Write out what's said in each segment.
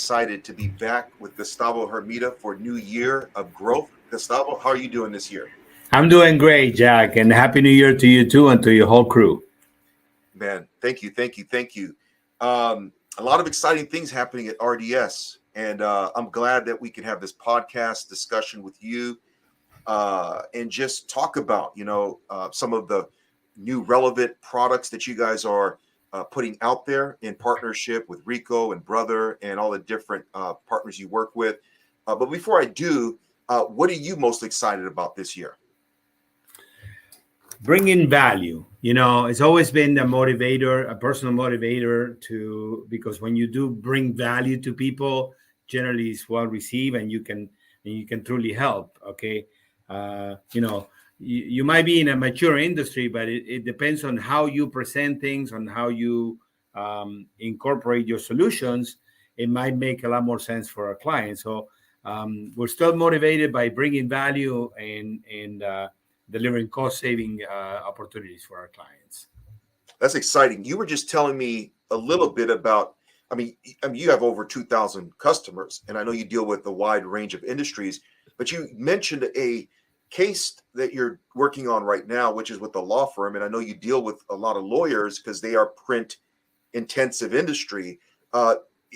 excited to be back with Gustavo Hermida for New Year of Growth. Gustavo, how are you doing this year? I'm doing great, Jack, and Happy New Year to you too and to your whole crew. Man, thank you, thank you, thank you. A lot of exciting things happening at RDS, and I'm glad that we can have this podcast discussion with you and just talk about, some of the new relevant products that you guys are putting out there in partnership with Rico and Brother and all the different partners you work with. But before I do, what are you most excited about this year? Bring in value. It's always been a motivator, a personal motivator because when you do bring value to people, generally it's well received and you can truly help. Okay. You might be in a mature industry, but it depends on how you present things, on how you incorporate your solutions. It might make a lot more sense for our clients. So we're still motivated by bringing value and delivering cost-saving opportunities for our clients. That's exciting. You were just telling me a little bit about, you have over 2,000 customers, and I know you deal with a wide range of industries, but you mentioned a case that you're working on right now, which is with a law firm, and I know you deal with a lot of lawyers because they are print-intensive industry.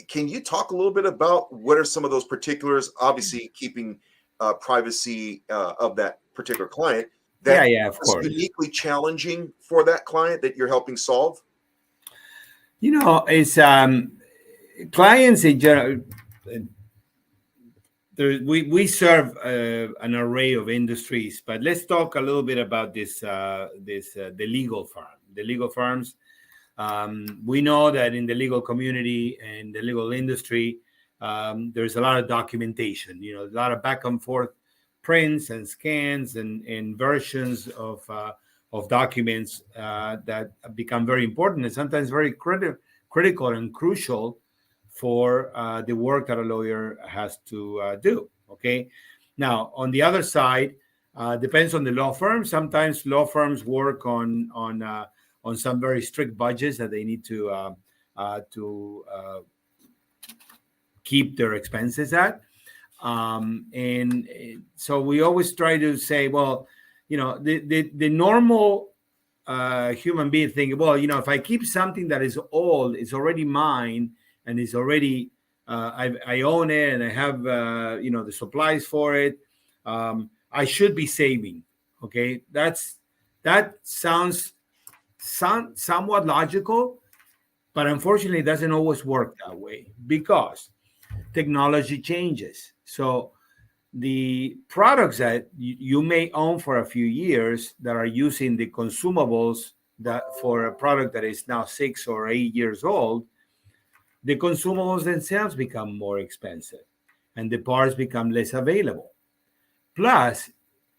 Can you talk a little bit about what are some of those particulars, obviously keeping privacy of that particular client, that of course, uniquely challenging for that client that you're helping solve? It's clients in general. We serve an array of industries, but let's talk a little bit about the legal firm. The legal firms. We know that in the legal community and the legal industry, there's a lot of documentation. A lot of back and forth prints and scans and versions of documents that become very important and sometimes very critical and crucial for the work that a lawyer has to do. Okay. Now, on the other side, depends on the law firm. Sometimes law firms work on some very strict budgets that they need to keep their expenses at. And so we always try to say, well, the normal human being think, well, if I keep something that is old, it's already mine, and it's already I own it, and I have the supplies for it. I should be saving. Okay, that sounds somewhat logical, but unfortunately, it doesn't always work that way because technology changes. So the products that you may own for a few years that are using the consumables that for a product that is now 6 or 8 years old, the consumables themselves become more expensive and the parts become less available. Plus,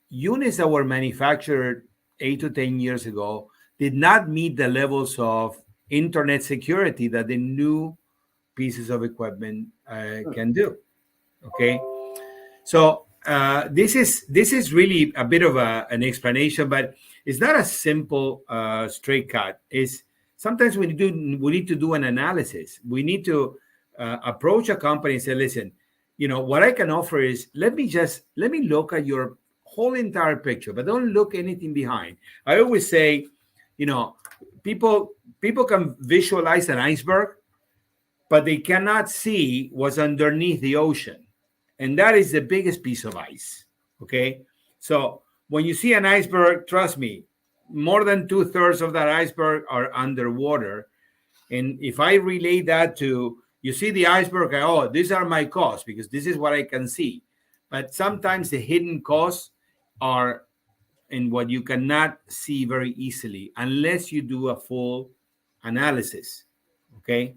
units that were manufactured 8 to 10 years ago did not meet the levels of internet security that the new pieces of equipment can do. Okay, so this is really a bit of an explanation, but it's not a simple straight cut. It's sometimes we need to do an analysis. We need to approach a company and say, listen, what I can offer is let me look at your whole entire picture, but don't look anything behind. I always say, people can visualize an iceberg, but they cannot see what's underneath the ocean. And that is the biggest piece of ice. Okay. So when you see an iceberg, trust me, more than 2/3 of that iceberg are underwater. And if I relate that to, you see the iceberg, oh, these are my costs because this is what I can see. But sometimes the hidden costs are in what you cannot see very easily unless you do a full analysis. Okay.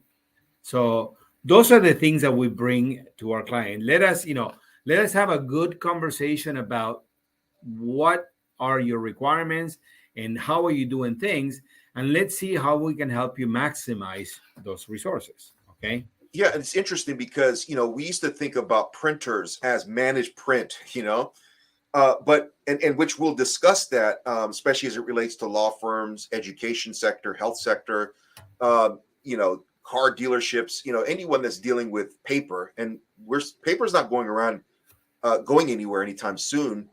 So those are the things that we bring to our client. Let us have a good conversation about what are your requirements and how are you doing things, and let's see how we can help you maximize those resources. Okay. Yeah, it's interesting because we used to think about printers as managed print, but which we'll discuss that, especially as it relates to law firms, education sector, health sector, car dealerships, anyone that's dealing with paper, and paper's not going anywhere anytime soon.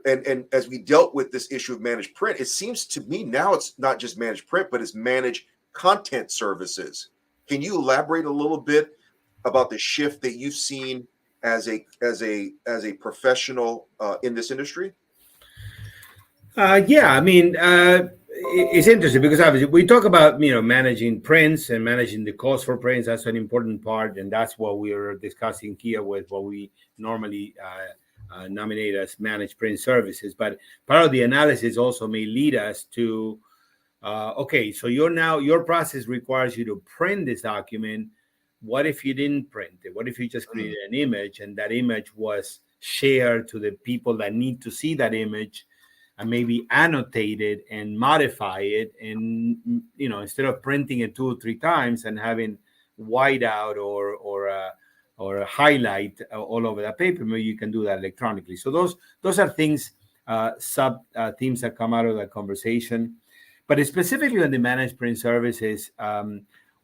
And as we dealt with this issue of managed print, it seems to me now it's not just managed print, but it's managed content services. Can you elaborate a little bit about the shift that you've seen as a professional in this industry? Yeah, I mean, it's interesting because obviously we talk about managing prints and managing the cost for prints. That's an important part, and that's what we are discussing here with what we normally nominate as managed print services. But part of the analysis also may lead us to okay, so your process requires you to print this document. What if you didn't print it? What if you just created an image and that image was shared to the people that need to see that image, and maybe annotate it and modify it, and instead of printing it 2 or 3 times and having whiteout or a highlight all over the paper, maybe you can do that electronically. So those are things, sub themes that come out of that conversation. But specifically on the managed print services,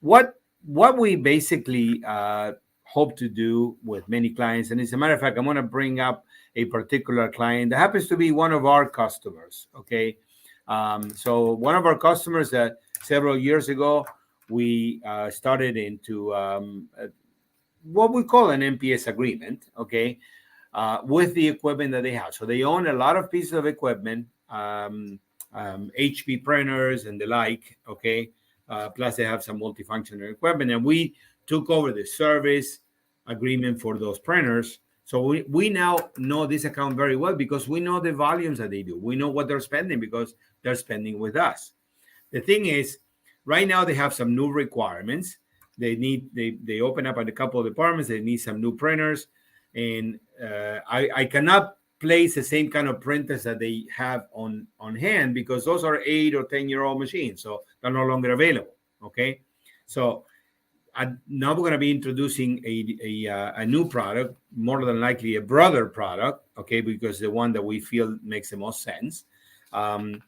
what we basically hope to do with many clients, and as a matter of fact, I'm going to bring up a particular client that happens to be one of our customers. Okay, so one of our customers that several years ago we started into what we call an MPS agreement. Okay, with the equipment that they have. So they own a lot of pieces of equipment, HP printers and the like. Okay, plus they have some multifunctional equipment, and we took over the service agreement for those printers. So we now know this account very well because we know the volumes that they do. We know what they're spending because they're spending with us. The thing is, right now they have some new requirements. They open up at a couple of departments. They need some new printers, and I cannot place the same kind of printers that they have on hand because those are 8 or 10-year-old machines, so they're no longer available. Okay, so now we're going to be introducing a new product, more than likely a brother product, okay, because the one that we feel makes the most sense. But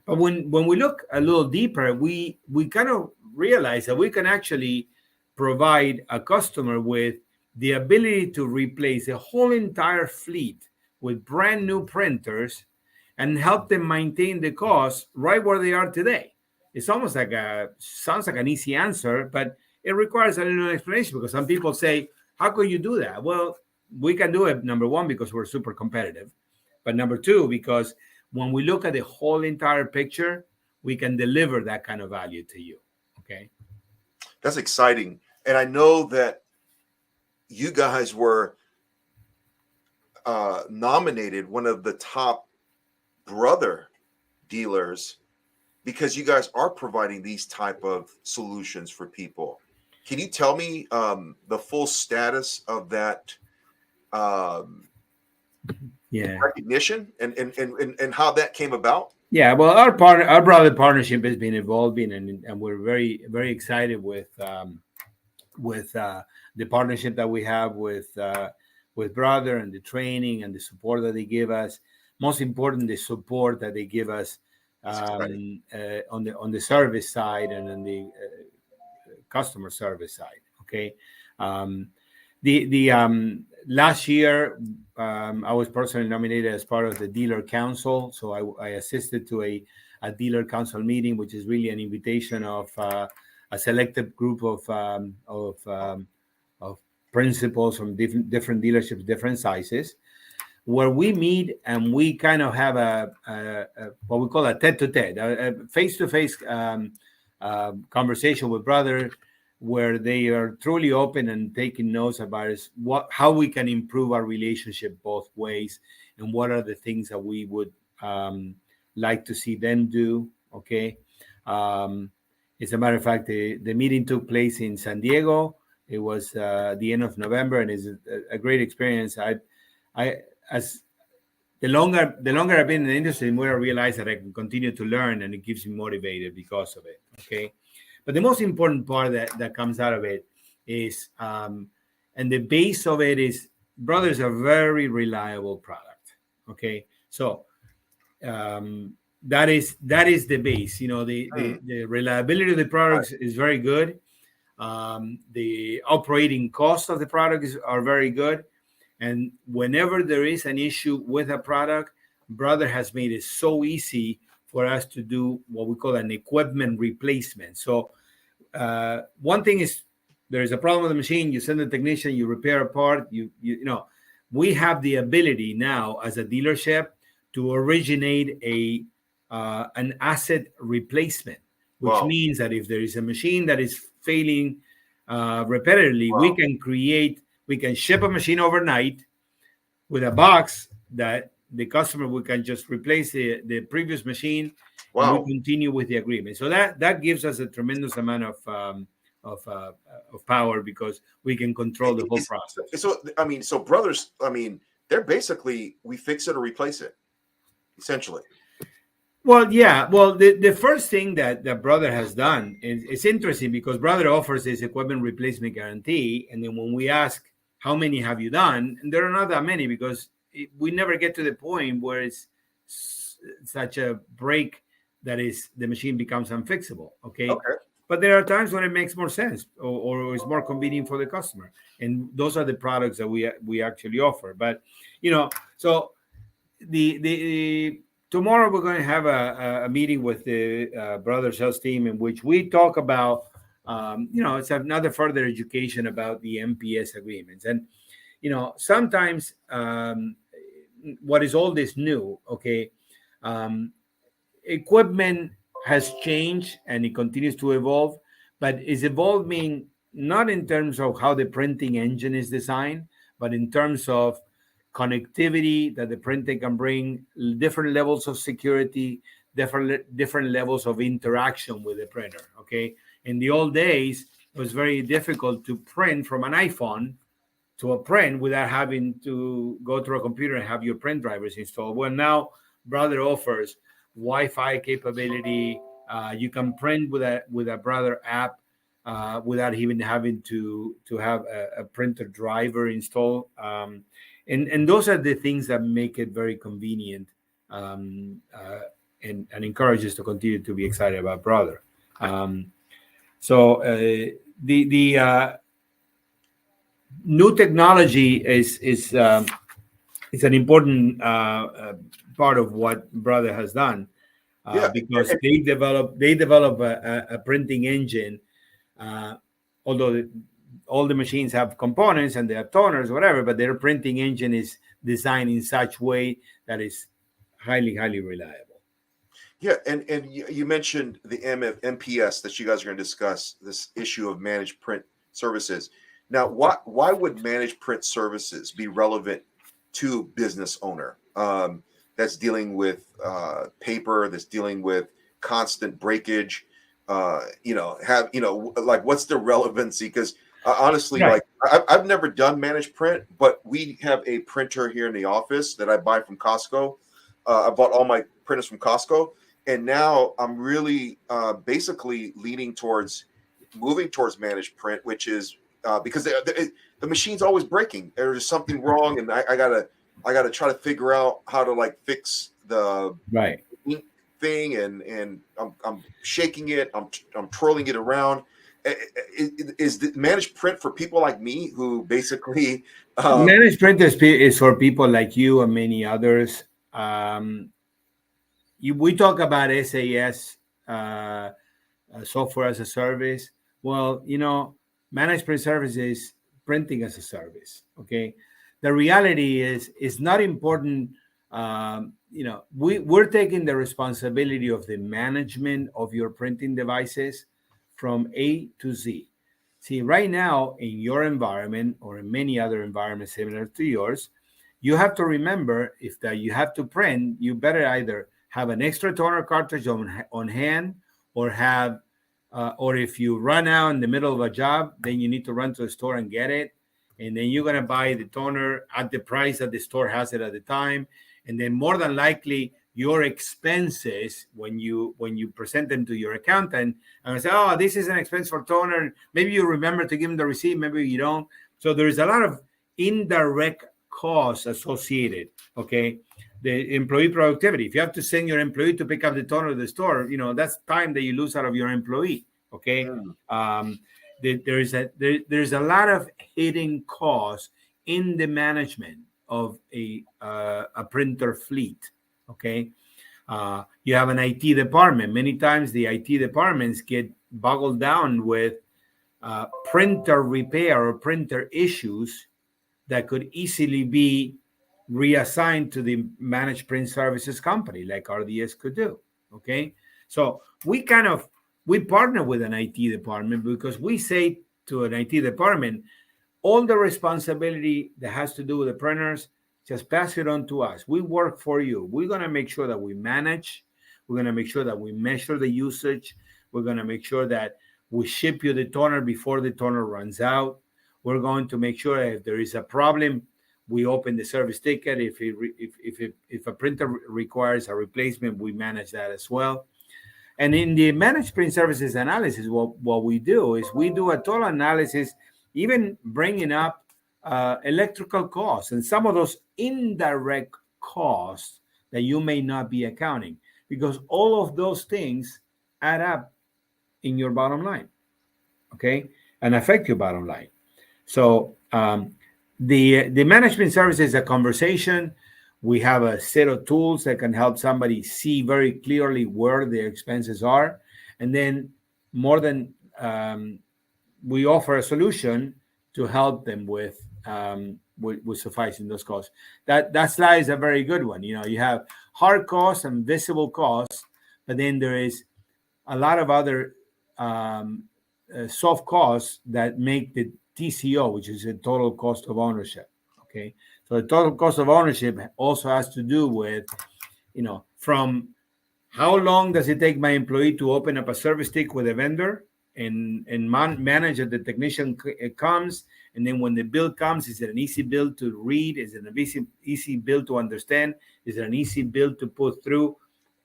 when we look a little deeper, we kind of realize that we can actually provide a customer with the ability to replace a whole entire fleet with brand new printers and help them maintain the cost right where they are today. It's almost like sounds like an easy answer, but it requires a little explanation because some people say, how could you do that? Well, we can do it, number one, because we're super competitive. But number two, because when we look at the whole entire picture, we can deliver that kind of value to you. Okay. That's exciting. And I know that you guys were nominated one of the top brother dealers because you guys are providing these type of solutions for people. Can you tell me the full status of that recognition and how that came about? Yeah, well, our brother partnership has been evolving, and we're very, very excited with the partnership that we have with Brother, and the training and the support that they give us. Most important, the support that they give us on the service side and on the customer service side. Okay, the last year I was personally nominated as part of the dealer council, so I assisted to a dealer council meeting, which is really an invitation of a selected group of principals from different dealerships, different sizes, where we meet and we kind of have a what we call a tete-to-tete, a face-to-face conversation with Brother, where they are truly open and taking notes about how we can improve our relationship both ways, and what are the things that we would like to see them do. Okay. As a matter of fact, the meeting took place in San Diego. It was the end of November, and it's a great experience. As the longer I've been in the industry, the more I realize that I can continue to learn, and it keeps me motivated because of it. Okay, but the most important part that comes out of it is, and the base of it is, Brother is a very reliable product. Okay, so that is the base. The reliability of the products is very good. The operating costs of the products are very good. And whenever there is an issue with a product, Brother has made it so easy for us to do what we call an equipment replacement. So one thing is, there is a problem with the machine, you send a technician, you repair a part, we have the ability now as a dealership to originate an asset replacement, which means that if there is a machine that is failing repetitively, we can ship a machine overnight with a box that the customer, we can just replace the previous machine. And we continue with the agreement. So that gives us a tremendous amount of power, because we can control the whole process. So Brothers, they're basically, we fix it or replace it, essentially. Well, yeah. Well, the first thing that Brother has done is, it's interesting, because Brother offers this equipment replacement guarantee, and then when we ask how many have you done, and there are not that many, because we never get to the point where it's such a break that the machine becomes unfixable. Okay. But there are times when it makes more sense, or is more convenient for the customer, and those are the products that we actually offer. But so the tomorrow we're going to have a meeting with the Brother sales team, in which we talk about it's another further education about the MPS agreements. And sometimes what is all this new, equipment has changed and it continues to evolve, but is evolving not in terms of how the printing engine is designed, but in terms of connectivity that the printing can bring, different levels of security, different levels of interaction with the printer. In the old days, it was very difficult to print from an iPhone to a print without having to go through a computer and have your print drivers installed. Well, now Brother offers Wi-Fi capability. You can print with a Brother app without even having to have a printer driver installed. And those are the things that make it very convenient, and encourage us to continue to be excited about Brother. So the new technology is an important part of what Brother has done, because they develop a printing engine, although all the machines have components and they have toners, whatever, but their printing engine is designed in such way that is highly, highly reliable. Yeah, and you mentioned the MPS that you guys are going to discuss, this issue of managed print services. Now, why would managed print services be relevant to business owner that's dealing with paper, that's dealing with constant breakage? What's the relevancy? Because honestly, Right. like I've never done managed print, but we have a printer here in the office that I buy from Costco. I bought all my printers from Costco, and now I'm really basically leaning towards moving towards managed print, which is because the machine's always breaking. There's something wrong, and I gotta try to figure out how to like fix the Right ink thing, and I'm shaking it, I'm twirling it around. Is the managed print for people like me who basically managed print is for people like you and many others. We talk about SAS, software as a service. Well, managed print service is printing as a service. Okay, the reality is it's not important. We're taking the responsibility of the management of your printing devices from A to Z. See, right now in your environment or in many other environments similar to yours, you have to remember if that you have to print, you better either have an extra toner cartridge on hand, or have, or if you run out in the middle of a job, then you need to run to the store and get it. And then you're going to buy the toner at the price that the store has it at the time. And then more than likely, your expenses, when you present them to your accountant, and I say, oh, this is an expense for toner. Maybe you remember to give them the receipt, maybe you don't. So there is a lot of indirect costs associated, okay, the employee productivity. If you have to send your employee to pick up the toner at the store, that's time that you lose out of your employee. Okay. There's a lot of hidden costs in the management of a printer fleet. Okay. You have an IT department. Many times the IT departments get boggled down with printer repair or printer issues that could easily be reassigned to the managed print services company like RDS could do. Okay. So we partner with an IT department because we say to an IT department, all the responsibility that has to do with the printers, just pass it on to us. We work for you. We're going to make sure that we manage. We're going to make sure that we measure the usage. We're going to make sure that we ship you the toner before the toner runs out. We're going to make sure that if there is a problem, we open the service ticket. If a printer requires a replacement, we manage that as well. And in the managed print services analysis, what we do is we do a total analysis, even bringing up electrical costs and some of those indirect costs that you may not be accounting, because all of those things add up in your bottom line, okay, and affect your bottom line. So the management service is a conversation. We have a set of tools that can help somebody see very clearly where their expenses are, and then we offer a solution to help them with sufficing those costs. That slide is a very good one. You have hard costs and visible costs, but then there is a lot of other soft costs that make the TCO, which is the total cost of ownership. Okay, so the total cost of ownership also has to do with, from how long does it take my employee to open up a service stick with a vendor and manage that the technician comes, and then when the bill comes, is it an easy bill to read? Is it an easy bill to understand? Is it an easy bill to put through?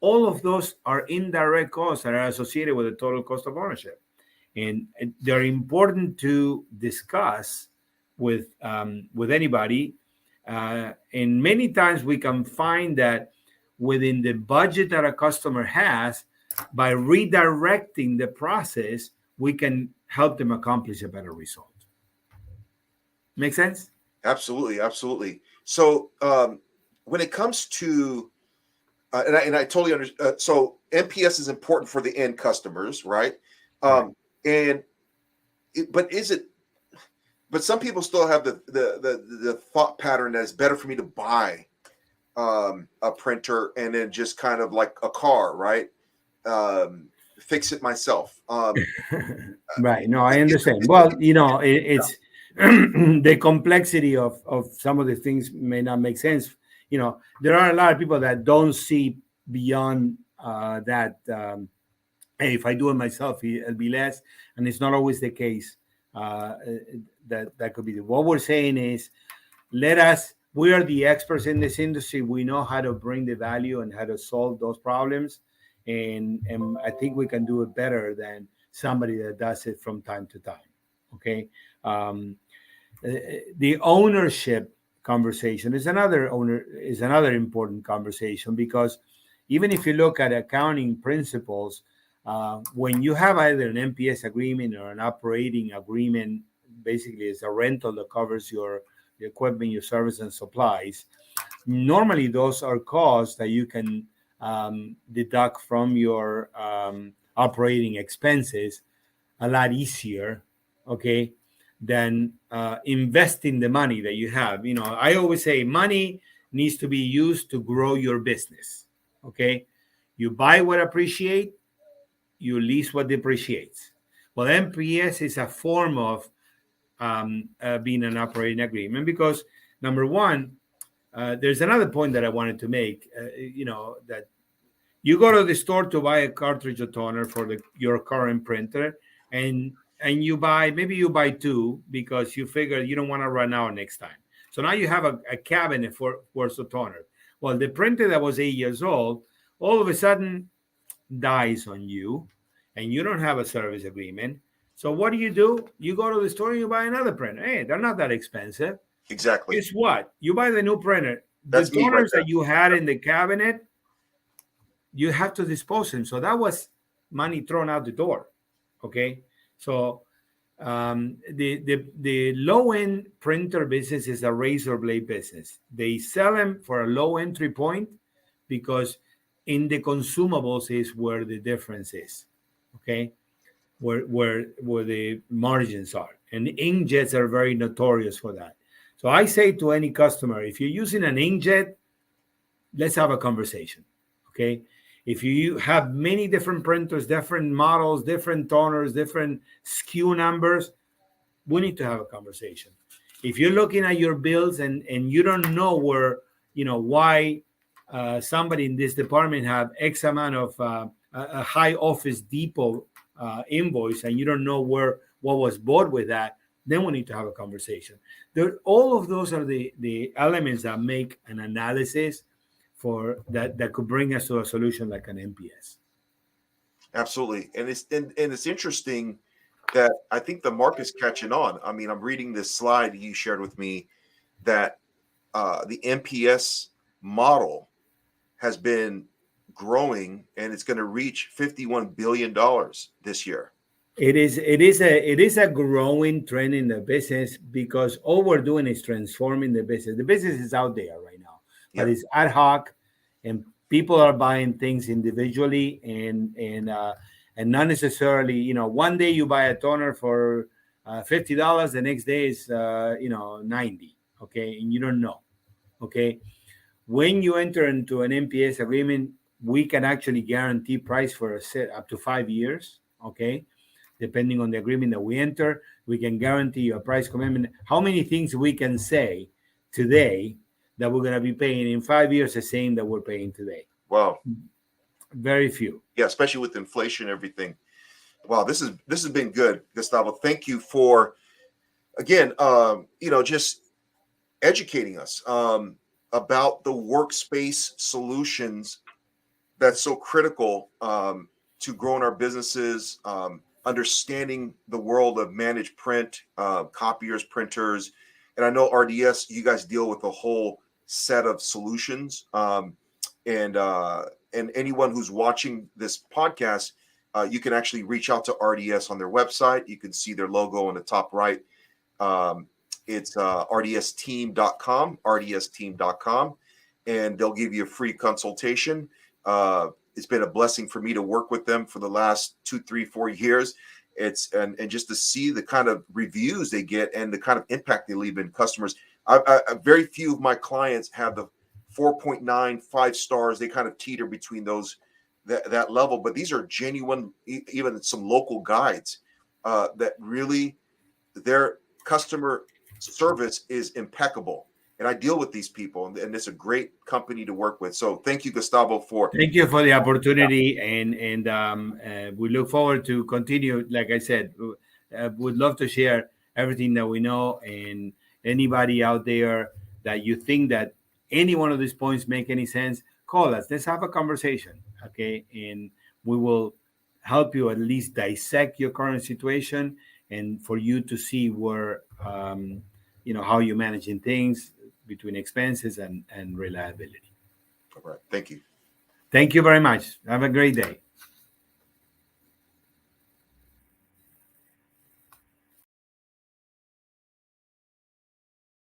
All of those are indirect costs that are associated with the total cost of ownership, and they're important to discuss with anybody. And many times we can find that within the budget that a customer has, by redirecting the process, we can help them accomplish a better result. Make sense? Absolutely. So when it comes to and I totally understand. So NPS is important for the end customers, right? But some people still have the thought pattern that it's better for me to buy a printer and then just kind of like a car, right? Fix it myself. Right. No, I understand. Well, it's the complexity of some of the things may not make sense. There are a lot of people that don't see beyond that. Hey, if I do it myself, it'll be less, and it's not always the case. That could be what we're saying is, we are the experts in this industry. We know how to bring the value and how to solve those problems, and I think we can do it better than somebody that does it from time to time. Okay, the ownership conversation is another important conversation, because even if you look at accounting principles, when you have either an NPS agreement or an operating agreement, basically it's a rental that covers your equipment, your service and supplies. Normally those are costs that you can deduct from your operating expenses a lot easier, okay, than investing the money that you have. I always say money needs to be used to grow your business, okay? You buy what appreciates, you lease what depreciates. Well, NPS is a form of being an operating agreement, because number one, there's another point that I wanted to make, that you go to the store to buy a cartridge of toner for your current printer, and you buy two because you figure you don't want to run out next time. So now you have a cabinet worth of toner. Well, the printer that was 8 years old, all of a sudden dies on you, and you don't have a service agreement. So what do? You go to the store and you buy another printer. Hey, they're not that expensive. Exactly. Guess what? You buy the new printer. the That's me right toners there. that you had in the cabinet, you have to dispose them. So that was money thrown out the door. Okay, so the low end printer business is a razor blade business. They sell them for a low entry point because in the consumables is where the difference is. Okay, where the margins are, and inkjets are very notorious for that. So I say to any customer, if you're using an inkjet, let's have a conversation. Okay, if you have many different printers, different models, different toners, different SKU numbers, we need to have a conversation. If you're looking at your bills and you don't know where, why somebody in this department have X amount of a high Office Depot invoice, and you don't know what was bought with that, then we need to have a conversation. All of those are the elements that make an analysis for that could bring us to a solution like an MPS. Absolutely, and it's interesting that I think the market's catching on. I mean, I'm reading this slide you shared with me that the MPS model has been growing, and it's going to reach $51 billion this year. It is a growing trend in the business because all we're doing is transforming the business. The business is out there right now, but it's ad hoc, and people are buying things individually and not necessarily. One day you buy a toner for $50, the next day is $90. Okay, and you don't know. Okay, when you enter into an MPS agreement, we can actually guarantee price for a set up to 5 years. Okay. Depending on the agreement that we enter, we can guarantee you a price commitment. How many things we can say today that we're going to be paying in 5 years the same that we're paying today? Wow. Very few. Yeah, especially with inflation and everything. Wow, this has been good, Gustavo. Thank you for, again, just educating us about the workspace solutions that's so critical to growing our businesses, understanding the world of managed print, copiers, printers. And I know RDS, you guys deal with a whole set of solutions. And anyone who's watching this podcast, you can actually reach out to RDS on their website. You can see their logo on the top right. It's rdsteam.com, and they'll give you a free consultation. It's been a blessing for me to work with them for the last 2, 3, 4 years. And just to see the kind of reviews they get and the kind of impact they leave in customers. Very few of my clients have the 4.9, 5 stars. They kind of teeter between that level, but these are genuine, even some local guides that really their customer service is impeccable. And I deal with these people, and it's a great company to work with. So thank you, Gustavo, Thank you for the opportunity, and we look forward to continue. Like I said, would love to share everything that we know, and anybody out there that you think that any one of these points make any sense, call us. Let's have a conversation, okay? And we will help you at least dissect your current situation, and for you to see where how you're managing things between expenses and reliability. All right. Thank you. Thank you very much. Have a great day.